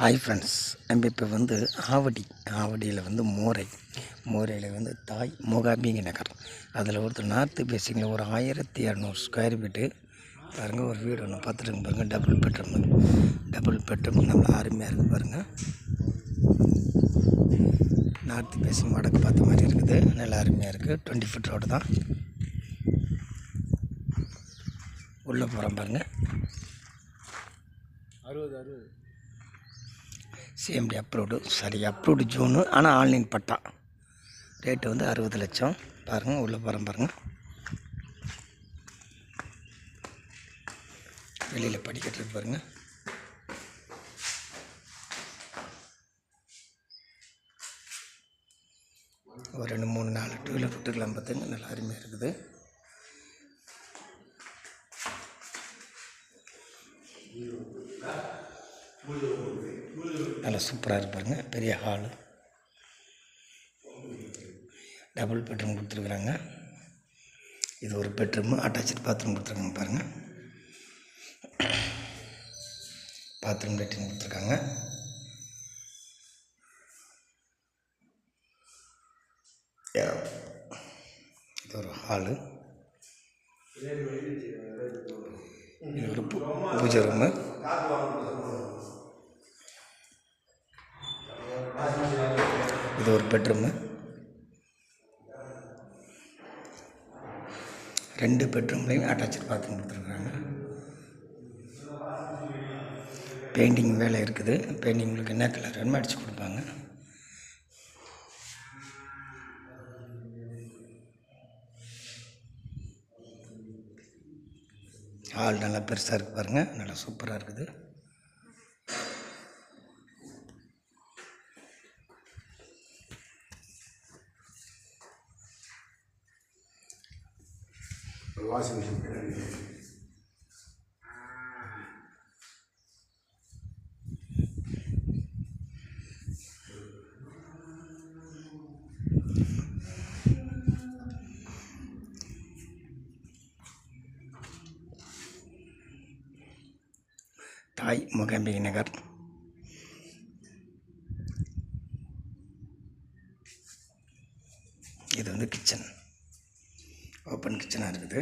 Hi friends, நம்ம இப்போ ஆவடியில் மோரையில் தாய் மூகாம்பிகை நகர். அதில் ஒருத்தர் நார்த்து பேசிங்கில் ஒரு 1200 ஸ்கொயர் ஃபீட்டு பாருங்கள். ஒரு வீடு ஒன்று பார்த்துருங்க பாருங்கள். டபுள் பெட்ரூம் நல்லா அருமையாக இருக்குது பாருங்கள். நார்த்து பேசிங் வடக்கு பார்த்த மாதிரி இருக்குது. நல்லா அருமையாக இருக்குது. 20 ஃபீட் ரோடு தான். உள்ளே போகிறோம் பாருங்கள். 60 சிஎம்டி அப்ரூவ்டு ஜூனு. ஆனால் ஆன்லைன் பட்டா ரேட்டு 60 லட்சம். பாருங்கள், உள்ளே போகிறோம் பாருங்கள். வெளியில் படிக்கட்டு பாருங்கள். ஒரு 2 3 4 டூ வீலர் விட்டுக்கலாம் பார்த்துங்க. நல்லா அருமையாக இருக்குது. நல்லா சூப்பராக இருப்பாருங்க. பெரிய ஹாலு, டபுள் பெட்ரூம் கொடுத்துருக்குறாங்க. இது ஒரு பெட்ரூமு, அட்டாச்சு பாத்ரூம் கொடுத்துருக்காங்க பாருங்கள். பாத்ரூம் லைட்டிங் கொடுத்துருக்காங்க. இது ஒரு ஹாலு, இது ஒரு பூஜை ரூமு. இது ஒரு பெட்ரூமு. 2 பெட்ரூம்லேயும் அட்டாச்சு பாத்ரூம் கொடுத்துருக்குறாங்க. பெயிண்டிங் வேலை இருக்குது. பெயிண்டிங் உங்களுக்கு என்ன கலர் வேணுமோ அடித்து கொடுப்பாங்க. ஹால் நல்லா பெருசாக இருக்குது பாருங்கள். நல்லா சூப்பராக இருக்குது. வாஷிங் மிஷின் தாய் மூகாம்பிகை நகர். இது கிச்சன், ஓப்பன் கிச்சனாக இருக்குது.